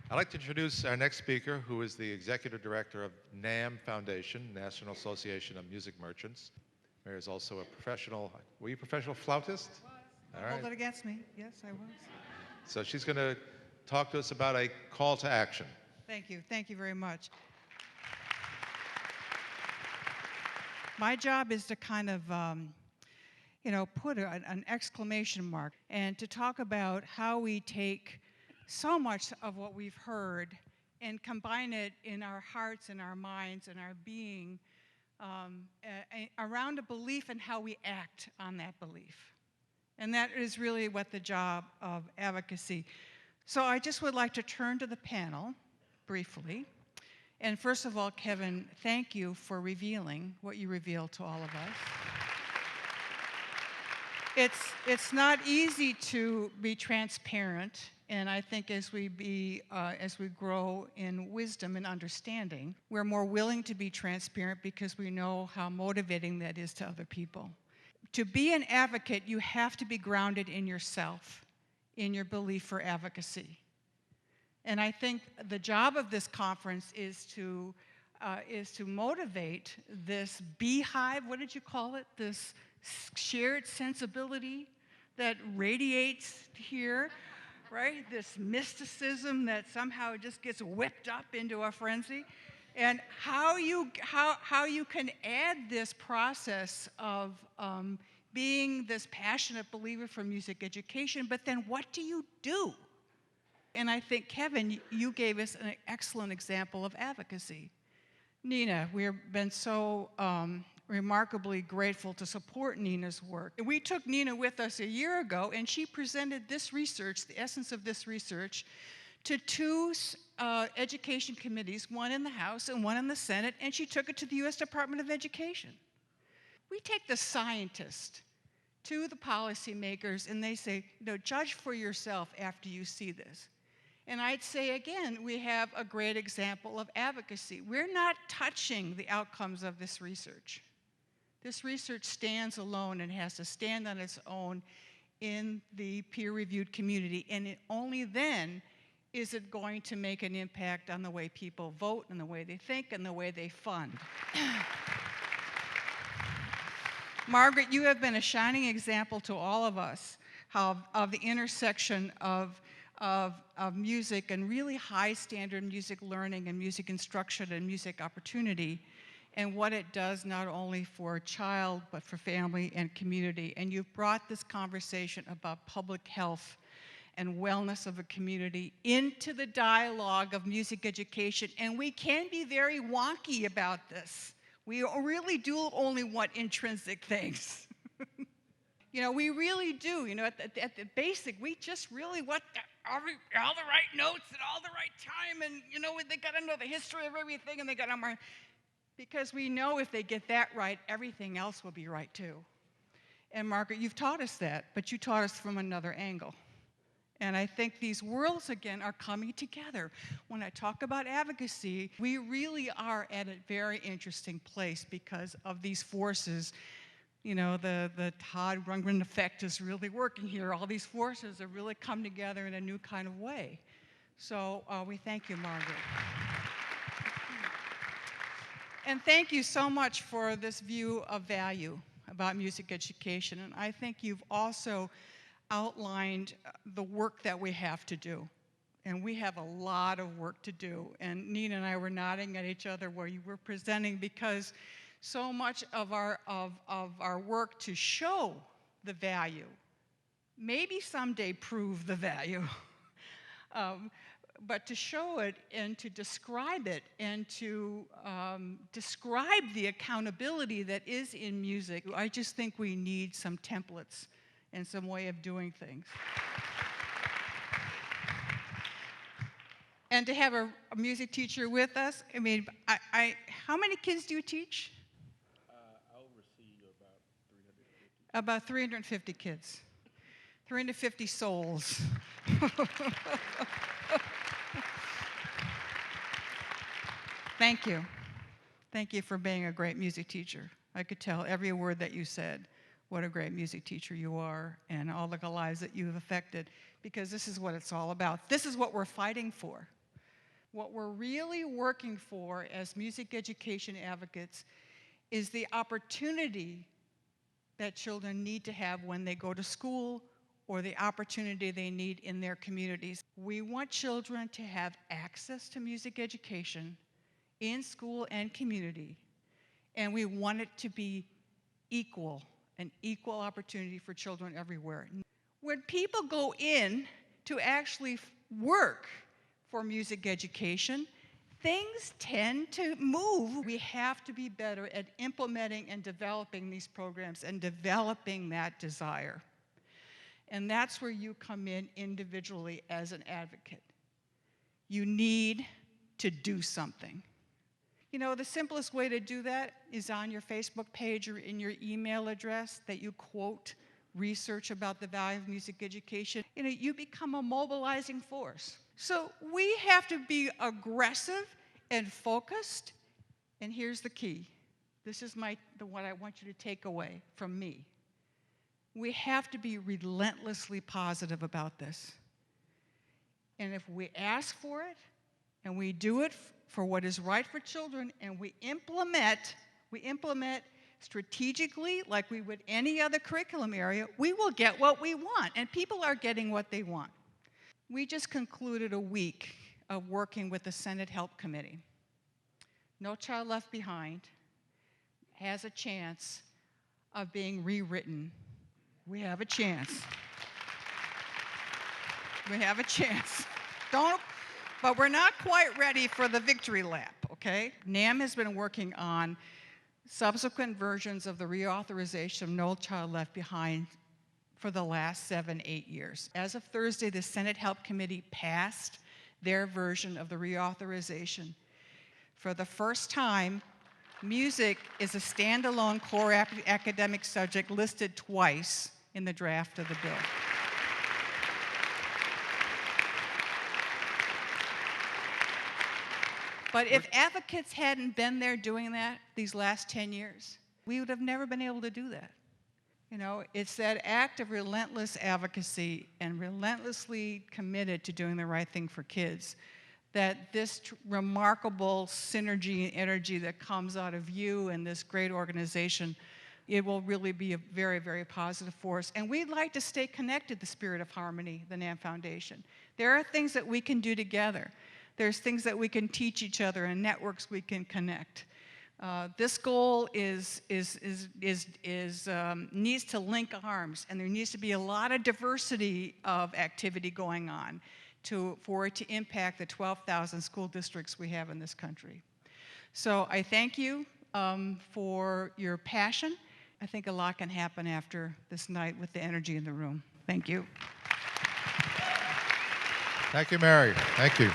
I'd like to introduce our next speaker, who is the Executive Director of NAMM Foundation, National Association of Music Merchants. Mary is also a professional, were you a professional flautist? I was. All Don't hold right. it against me. Yes, I was. So she's going to talk to us about a call to action. Thank you. Thank you very much. My job is to kind of, put an exclamation mark and to talk about how we take so much of what we've heard and combine it in our hearts and our minds and our being around a belief and how we act on that belief. And that is really what the job of advocacy. So I just would like to turn to the panel briefly. And first of all, Kevin, thank you for revealing what you revealed to all of us. It's not easy to be transparent, and I think as we grow in wisdom and understanding, we're more willing to be transparent because we know how motivating that is to other people. To be an advocate, you have to be grounded in yourself, in your belief for advocacy. And I think the job of this conference is to motivate this beehive, what did you call it? This shared sensibility that radiates here, right? This mysticism that somehow just gets whipped up into a frenzy. And how you can add this process of being this passionate believer for music education, but then what do you do? And I think, Kevin, you gave us an excellent example of advocacy. Nina, we've been so remarkably grateful to support Nina's work. We took Nina with us a year ago, and she presented this research, the essence of this research, to two education committees, one in the House and one in the Senate, and she took it to the U.S. Department of Education. We take the scientist to the policymakers, and they say, judge for yourself after you see this. And I'd say, again, we have a great example of advocacy. We're not touching the outcomes of this research. This research stands alone and has to stand on its own in the peer-reviewed community, and only then is it going to make an impact on the way people vote and the way they think and the way they fund. Margaret, you have been a shining example to all of us of the intersection of music and really high standard music learning and music instruction and music opportunity, and what it does not only for a child but for family and community. And you've brought this conversation about public health and wellness of a community into the dialogue of music education, and we can be very wonky about this. We really do only want intrinsic things. We really do. At the basic, we just really want all the right notes at all the right time, and they got to know the history of everything, and they got to, because we know if they get that right, everything else will be right too. And Margaret, you've taught us that, but you taught us from another angle. And I think these worlds, again, are coming together. When I talk about advocacy, we really are at a very interesting place because of these forces. The Todd Rundgren effect is really working here. All these forces have really come together in a new kind of way. So we thank you, Margaret. And thank you so much for this view of value about music education. And I think you've also outlined the work that we have to do. And we have a lot of work to do. And Nina and I were nodding at each other while you were presenting, because so much of our work to show the value, maybe someday prove the value, but to show it and to describe it and to describe the accountability that is in music, I just think we need some templates and some way of doing things. And to have a music teacher with us, how many kids do you teach? I oversee about 350. About 350 kids. 350 souls. Thank you. Thank you for being a great music teacher. I could tell every word that you said what a great music teacher you are, and all the lives that you've affected, because this is what it's all about. This is what we're fighting for. What we're really working for as music education advocates is the opportunity that children need to have when they go to school or the opportunity they need in their communities. We want children to have access to music education in school and community, and we want it to be equal, an equal opportunity for children everywhere. When people go in to actually work for music education, things tend to move. We have to be better at implementing and developing these programs and developing that desire. And that's where you come in individually as an advocate. You need to do something. You know, the simplest way to do that is on your Facebook page or in your email address that you quote research about the value of music education. You know, you become a mobilizing force. So we have to be aggressive and focused, and here's the key. This is what I want you to take away from me. We have to be relentlessly positive about this. And if we ask for it, and we do it for what is right for children, and we implement strategically like we would any other curriculum area, we will get what we want, and people are getting what they want. We just concluded a week of working with the Senate Help Committee. No Child Left Behind has a chance of being rewritten. We have a chance. We have a chance. But we're not quite ready for the victory lap, okay? NAMM has been working on subsequent versions of the reauthorization of No Child Left Behind for the last 7-8 years. As of Thursday, the Senate Help Committee passed their version of the reauthorization. For the first time, music is a standalone core academic subject listed twice in the draft of the bill. But if advocates hadn't been there doing that these last 10 years, we would have never been able to do that. You know, it's that act of relentless advocacy and relentlessly committed to doing the right thing for kids that this remarkable synergy and energy that comes out of you and this great organization, it will really be a very, very positive force. And we'd like to stay connected to the Spirit of Harmony, the NAMM Foundation. There are things that we can do together. There's things that we can teach each other and networks we can connect. This goal needs to link arms, and there needs to be a lot of diversity of activity going on for it to impact the 12,000 school districts we have in this country. So I thank you for your passion. I think a lot can happen after this night with the energy in the room. Thank you. Thank you, Mary. Thank you.